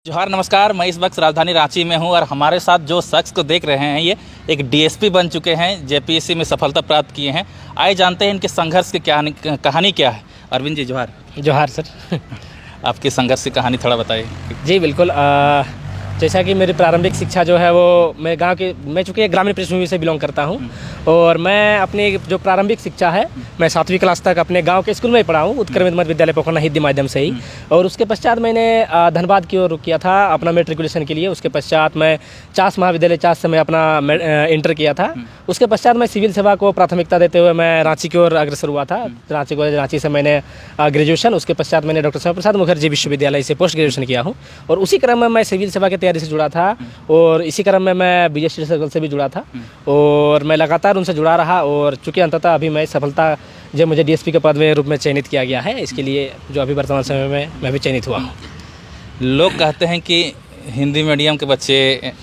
जोहार नमस्कार। मैं इस वक्त राजधानी रांची में हूं और हमारे साथ जो शख्स को देख रहे हैं ये एक डीएसपी बन चुके हैं, जेपीएससी में सफलता प्राप्त किए हैं। आइए जानते हैं इनके संघर्ष की कहानी क्या है। अरविंद जी जोहार। जोहार सर। आपकी संघर्ष की कहानी थोड़ा बताइए। जी बिल्कुल। जैसा कि मेरी प्रारंभिक शिक्षा जो है वो मैं चूँकि ग्रामीण पृष्ठभूमि से बिलोंग करता हूँ और मैं अपनी जो प्रारंभिक शिक्षा है मैं 7वीं क्लास तक अपने गांव के स्कूल में ही पढ़ा हूँ, उत्तर मध्य विद्यालय पोखरना हिंदी माध्यम से ही। और उसके पश्चात मैंने धनबाद की ओर रुख किया था अपना मेट्रिकुलेशन के लिए। उसके पश्चात मैं चास महाविद्यालय चास से मैं अपना इंटर किया था। उसके पश्चात मैं सिविल सेवा को प्राथमिकता देते हुए मैं रांची की ओर अग्रसर हुआ था। रांची से मैंने ग्रेजुएशन, उसके पश्चात मैंने डॉक्टर श्यामा प्रसाद मुखर्जी विश्वविद्यालय से पोस्ट ग्रेजुएशन किया हूँ और उसी क्रम में मैं सिविल सेवा की तैयारी से जुड़ा था और इसी क्रम में मैं बीएसटी सर्कल से भी जुड़ा था और मैं लगातार उनसे जुड़ा रहा। और चूँकि अंततः अभी मैं सफलता जब मुझे डीएसपी के पद में रूप में चयनित किया गया है, इसके लिए जो अभी वर्तमान समय में मैं भी चयनित हुआ हूँ। लोग कहते हैं कि हिंदी मीडियम के बच्चे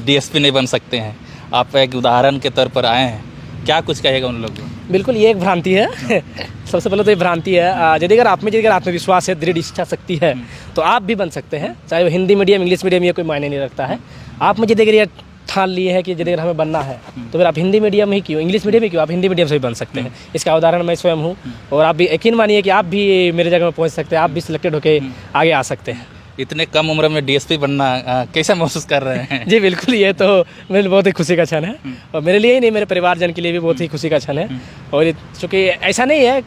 डीएसपी नहीं बन सकते हैं, आप एक उदाहरण के तौर पर आए हैं, क्या कुछ कहेगा उन लोगों को? बिल्कुल, ये एक भ्रांति है। सबसे पहले तो ये भ्रांति है। यदि अगर आप में यदि आत्मविश्वास है, दृढ़ इच्छा शक्ति है तो आप भी बन सकते हैं, चाहे वो हिंदी मीडियम इंग्लिश मीडियम, ये कोई मायने नहीं रखता है। आप में यदि अगर ये ठान लिए है कि यदि अगर हमें बनना है तो फिर आप हिंदी मीडियम ही क्यों, इंग्लिश मीडियम ही क्यों, आप हिंदी मीडियम से भी बन सकते हैं। इसका उदाहरण मैं स्वयं हूँ और आप भी यकीन मानिए कि आप भी मेरे जगह में पहुँच सकते हैं, आप भी सिलेक्टेड होकर आगे आ सकते हैं। इतने कम उम्र में डीएसपी बनना कैसा महसूस कर रहे हैं? जी बिल्कुल, ये तो मेरे लिए बहुत ही खुशी का क्षण है और मेरे लिए ही नहीं, मेरे परिवारजन के लिए भी बहुत ही खुशी का क्षण है। और चूँकि ऐसा नहीं है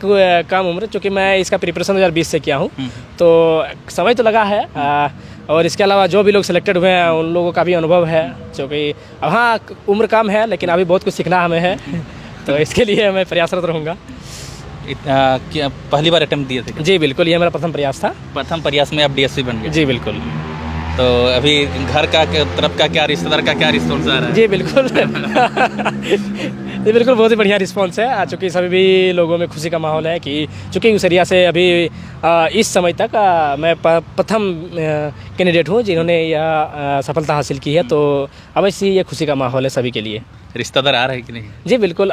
कम उम्र, चूँकि मैं इसका प्रिपरेशन 2020 से किया हूँ तो समय तो लगा है। और इसके अलावा जो भी लोग सिलेक्टेड हुए हैं उन लोगों का भी अनुभव है, क्योंकि अब हाँ उम्र कम है लेकिन अभी बहुत कुछ सीखना हमें है। तो इसके लिए मैं प्रयासरत रहूँगा। क्या पहली बार अटेम्प्ट दिए थे? जी बिल्कुल, ये मेरा प्रथम प्रयास था। प्रथम प्रयास में आप डीएसपी बन गए? जी बिल्कुल। तो अभी घर का तरफ का क्या, रिश्तेदार का क्या रिस्पॉन्स आ रहा है? जी बिल्कुल। जी बिल्कुल, बहुत ही बढ़िया रिस्पॉन्स है। चूँकि सभी भी लोगों में खुशी का माहौल है कि चूँकि उस एरिया से अभी इस समय तक मैं प्रथम कैंडिडेट हूँ जिन्होंने यह सफलता हासिल की है, तो अवश्य ये खुशी का माहौल है सभी के लिए। रिश्तेदार आ रहे हैं कि नहीं? जी बिल्कुल,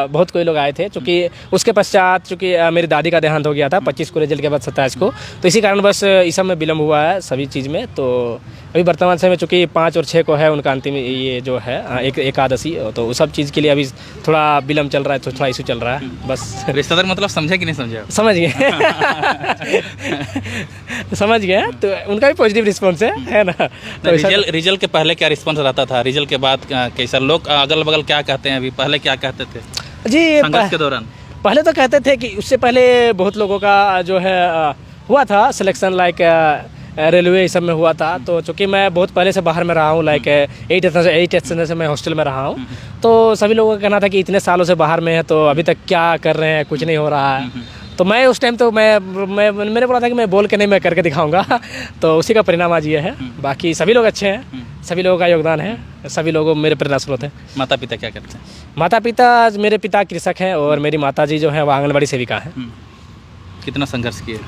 बहुत कोई लोग आए थे। चूँकि उसके पश्चात चूँकि मेरी दादी का देहांत हो गया था 25 को, रिजल्ट के बाद 27 को, तो इसी कारण बस इस सब में विलम्ब हुआ है सभी चीज़ में। तो अभी वर्तमान समय में चूँकि 5 और 6 को है उनका अंतिम ये जो है एकादशी, तो उस सब चीज़ के लिए अभी थोड़ा विलम्ब चल रहा है, तो थोड़ा इशू चल रहा है बस। रिश्तेदार मतलब समझे कि नहीं समझे? समझ गए। समझ गए, तो उनका भी पॉजिटिव रिस्पॉन्स है ना। तो रिजल्ट के पहले क्या रिस्पॉन्स रहता था, रिजल्ट के बाद कैसा, लोग अगल बगल क्या कहते हैं? अभी पहले क्या कहते थे जी संघर्ष के दौरान? पहले तो कहते थे कि उससे पहले बहुत लोगों का जो है हुआ था सिलेक्शन, लाइक रेलवे इस सब में हुआ था। तो चूँकि मैं बहुत पहले से बाहर में रहा हूँ, लाइक 8 स्टैंडर्ड से मैं हॉस्टल में रहा हूँ, तो सभी लोगों का कहना था कि इतने सालों से बाहर में है तो अभी तक क्या कर रहे हैं, कुछ नहीं हो रहा है। तो मैं उस टाइम तो मैंने बोला था कि मैं बोल के नहीं, मैं करके दिखाऊंगा। तो उसी का परिणाम आज ये है। बाकी सभी लोग अच्छे हैं, सभी लोगों का योगदान है, सभी लोग मेरे प्रेरणा स्रोत हैं। माता पिता क्या करते हैं? माता पिता, मेरे पिता कृषक हैं और मेरी माता जी जो है वो आंगनबाड़ी सेविका हैं। कितना संघर्ष किए?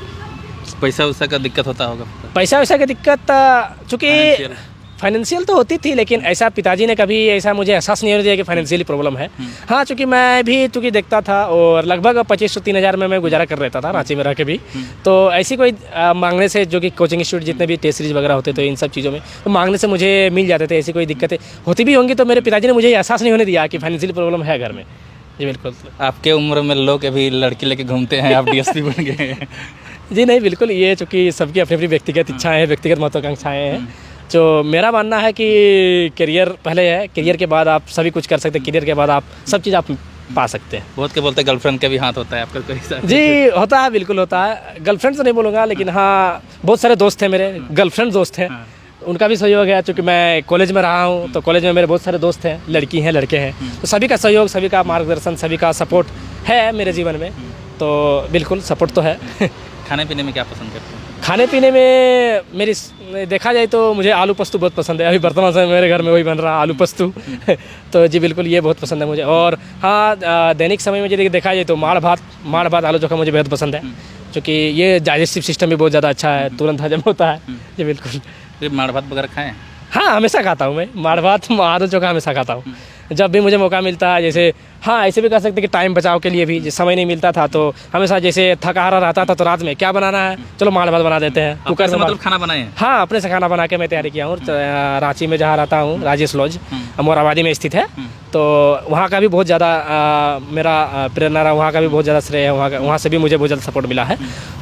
पैसा वैसा का दिक्कत होता होगा? पैसा वैसा की दिक्कत चूँकि फाइनेंशियल तो होती थी, लेकिन ऐसा पिताजी ने कभी ऐसा मुझे एहसास नहीं होने दिया कि फाइनेंशियली प्रॉब्लम है। हाँ, चूँकि मैं भी चूँकि देखता था और लगभग 25 से 3 हज़ार में मैं गुजारा कर रहता था रांची में रह के भी। तो ऐसी कोई मांगने से, जो कि कोचिंग इंस्टीट्यूट जितने भी टेस्ट सीरीज वगैरह होते थे इन सब चीज़ों में, तो मांगने से मुझे मिल जाते थे। ऐसी कोई दिक्कतें होती भी होंगी तो मेरे पिताजी ने मुझे एहसास नहीं होने दिया कि फाइनेंशियल प्रॉब्लम है घर में। जी बिल्कुल। आपके उम्र में लोग अभी लड़की लेके घूमते हैं, आप डीएसपी बन गए? जी नहीं, बिल्कुल, ये चूँकि सबकी अपनी अपनी व्यक्तिगत इच्छाएँ हैं, व्यक्तिगत महत्वाकांक्षाएँ हैं। जो मेरा मानना है कि करियर पहले है, करियर के बाद आप सभी कुछ कर सकते हैं, करियर के बाद आप सब चीज़ आप पा सकते हैं। बहुत के बोलते हैं गर्लफ्रेंड का भी हाथ होता है आपका कोई? जी होता है, बिल्कुल होता है। गर्लफ्रेंड तो नहीं बोलूँगा, लेकिन हाँ बहुत सारे दोस्त हैं मेरे, गर्लफ्रेंड दोस्त हैं, उनका भी सहयोग है। चूँकि मैं कॉलेज में रहा हूँ तो कॉलेज में मेरे बहुत सारे दोस्त हैं, लड़की हैं लड़के हैं, तो सभी का सहयोग, सभी का मार्गदर्शन, सभी का सपोर्ट है मेरे जीवन में। तो बिल्कुल सपोर्ट तो है। खाने पीने में क्या पसंद करते हैं? खाने पीने में मेरी देखा जाए तो मुझे आलू पस्तू बहुत पसंद है। अभी वर्तमान समय मेरे घर में वही बन रहा है, आलू पस्तू। तो जी बिल्कुल, ये बहुत पसंद है मुझे। और हाँ, दैनिक समय में यदि देखा जाए तो माड़ भात आलू चोखा मुझे बहुत पसंद है, क्योंकि ये डाइजेस्टिव सिस्टम भी बहुत ज़्यादा अच्छा है, तुरंत हजम होता है। जी बिल्कुल। माड़ भात वगैरह खाएँ? हाँ, हमेशा खाता हूँ मैं माड़ भात, आलू चोखा हमेशा खाता हूँ। जब भी मुझे मौका मिलता है, जैसे हाँ ऐसे भी कह सकते हैं कि टाइम बचाव के लिए भी, जैसे समय नहीं मिलता था तो हमेशा जैसे थका हारा रहता था तो रात में क्या बनाना है, चलो माल भात बना देते हैं कुकर में। मतलब खाना बनाए हैं? हाँ, अपने से खाना बना के मैं तैयारी किया हूँ। रांची में जहाँ रहता हूँ, राजेश लॉज मोराबादी में स्थित है, तो वहाँ का भी बहुत ज़्यादा मेरा प्रेरणा रहा, वहाँ का भी बहुत ज़्यादा श्रेय है, वहाँ से भी मुझे बहुत ज़्यादा सपोर्ट मिला है।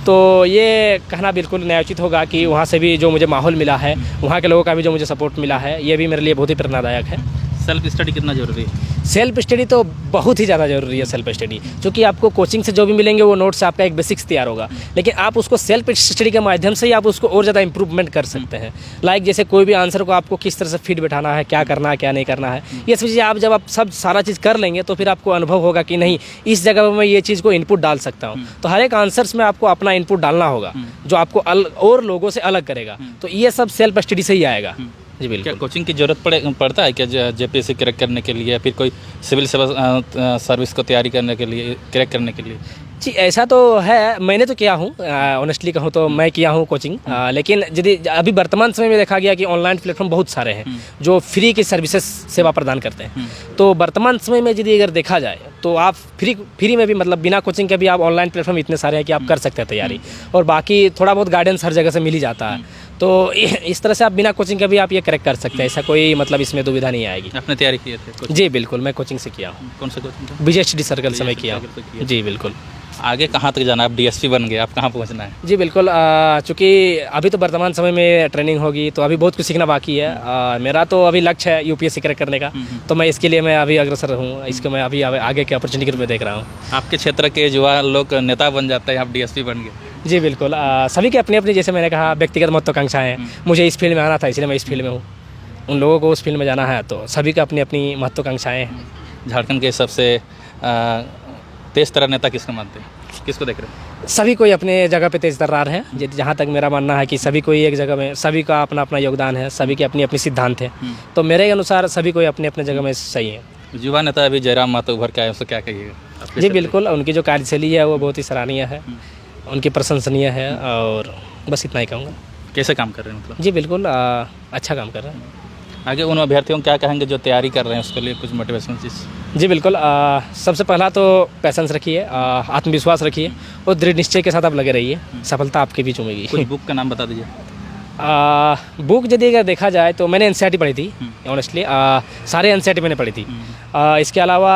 तो ये कहना बिल्कुल न्यायोचित होगा कि वहाँ से भी जो मुझे माहौल मिला है, वहाँ के लोगों का भी जो मुझे सपोर्ट मिला है, ये भी मेरे लिए बहुत ही प्रेरणादायक है। सेल्फ स्टडी कितना जरूरी है? सेल्फ स्टडी तो बहुत ही ज़्यादा ज़रूरी है। सेल्फ स्टडी क्योंकि आपको कोचिंग से जो भी मिलेंगे वो नोट से आपका एक बेसिक्स तैयार होगा, लेकिन आप उसको सेल्फ स्टडी के माध्यम से ही आप उसको और ज़्यादा इंप्रूवमेंट कर सकते हैं। लाइक जैसे कोई भी आंसर को आपको किस तरह से फिट बैठाना है, क्या करना है क्या नहीं करना है, ये सब चीज़ें आप जब आप सब सारा चीज़ कर लेंगे तो फिर आपको अनुभव होगा कि नहीं इस जगह पर मैं ये चीज़ को इनपुट डाल सकता हूँ। तो हर एक आंसर्स में आपको अपना इनपुट डालना होगा जो आपको और लोगों से अलग करेगा। तो ये सब सेल्फ स्टडी से ही आएगा। जी बिल्कुल। क्या कोचिंग की जरूरत पड़ता है क्या जेपीएससी क्रैक करने के लिए या फिर कोई सिविल सर्विस को तैयारी करने के लिए, क्रैक करने के लिए? जी ऐसा तो है, मैंने तो किया हूँ, ऑनेस्टली कहूँ तो मैं किया हूँ कोचिंग, लेकिन यदि अभी वर्तमान समय में देखा गया कि ऑनलाइन प्लेटफॉर्म बहुत सारे हैं जो फ्री की सर्विसेज सेवा प्रदान करते हैं। तो वर्तमान समय में यदि अगर देखा जाए तो आप फ्री में भी, मतलब बिना कोचिंग के भी आप ऑनलाइन प्लेटफॉर्म इतने सारे हैं कि आप कर सकते हैं तैयारी, और बाकी थोड़ा बहुत गाइडेंस हर जगह से मिल ही जाता है। तो इस तरह से आप बिना कोचिंग के भी आप ये क्रैक कर सकते हैं, ऐसा कोई मतलब इसमें दुविधा नहीं आएगी। आपने तैयारी की थी? जी बिल्कुल, मैं कोचिंग से किया हूँ। कौन सा कोचिंग? BJSD सर्कल से मैं किया हूँ। जी बिल्कुल। आगे कहाँ तक जाना है? आप डीएसपी बन गए, आप कहाँ पहुँचना है? जी बिल्कुल, चूँकि अभी तो वर्तमान समय में ट्रेनिंग होगी तो अभी बहुत कुछ सीखना बाकी है। मेरा तो अभी लक्ष्य है यूपीएससी क्रैक करने का, तो मैं इसके लिए मैं अभी अग्रसर हूँ, इसको मैं अभी आगे के अपॉर्चुनिटी के रूप में देख रहा हूँ। आपके क्षेत्र के युवा लोग नेता बन जाते हैं, आप डीएसपी बन गए। जी बिल्कुल, सभी के अपनी अपनी, जैसे मैंने कहा, व्यक्तिगत महत्वाकांक्षाएँ हैं। मुझे इस फील्ड में आना था इसलिए मैं इस फील्ड में हूँ, उन लोगों को उस फील्ड में जाना है, तो सभी का अपनी अपनी महत्वाकांक्षाएँ हैं। झारखंड के सबसे तेज तर्रार नेता किसको मानते हैं, किसको देख रहे हैं? सभी कोई अपने जगह पे तेज तर्रार है। जहाँ तक मेरा मानना है कि सभी कोई एक जगह में, सभी का अपना अपना योगदान है, सभी के अपनी अपनी सिद्धांत है, तो मेरे अनुसार सभी कोई अपने अपने जगह में सही है। युवा नेता अभी जयराम महतो उभर के आए, उसको क्या कहिएगा? जी बिल्कुल, उनकी जो कार्यशैली है वो बहुत ही सराहनीय है, उनकी प्रशंसनीय है, और बस इतना ही कहूँगा। कैसे काम कर रहे हैं मतलब? जी बिल्कुल, अच्छा काम कर रहे हैं। आगे उन अभ्यर्थियों को क्या कहेंगे जो तैयारी कर रहे हैं, उसके लिए कुछ मोटिवेशनल चीज़? जी बिल्कुल, सबसे पहला तो पैसेंस रखिए, आत्मविश्वास रखिए और दृढ़ निश्चय के साथ आप लगे रहिए, सफलता आपके भी चूमेगी। कुछ बुक का नाम बता दीजिए। बुक यदि अगर देखा जाए तो मैंने एनसीईआरटी पढ़ी थी, ऑनेस्टली सारे एनसीईआरटी मैंने पढ़ी थी। इसके अलावा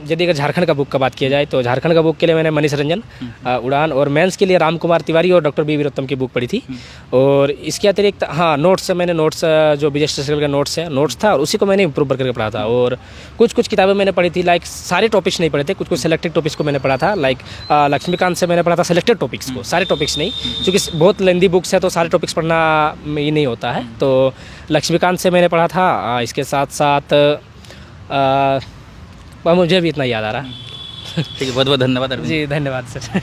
यदि अगर झारखंड का बुक का बात किया जाए तो झारखंड का बुक के लिए मैंने मनीष रंजन, उड़ान, और मेंस के लिए राम कुमार तिवारी और डॉक्टर बी वीरोत्तम की बुक पढ़ी थी। और इसके अतिरिक्त हाँ नोट्स, मैंने नोट्स जो BJSD सर्कल का नोट्स था और उसी को मैंने इंप्रूव करके पढ़ा था। और कुछ किताबें मैंने पढ़ी थी, लाइक सारे टॉपिक्स नहीं पढ़े थे, कुछ सेलेक्टेड टॉपिक्स को मैंने पढ़ा था। लाइक लक्ष्मीकांत से मैंने पढ़ा था सेलेक्टेड टॉपिक्स को, सारे टॉपिक्स नहीं, क्योंकि बहुत लेंदी बुक्स है तो सारे टॉपिक्स पढ़ना ये नहीं होता है। तो लक्ष्मीकांत से मैंने पढ़ा था, इसके साथ साथ मुझे भी इतना याद आ रहा है। ठीक है, बहुत बहुत धन्यवाद। जी धन्यवाद सर।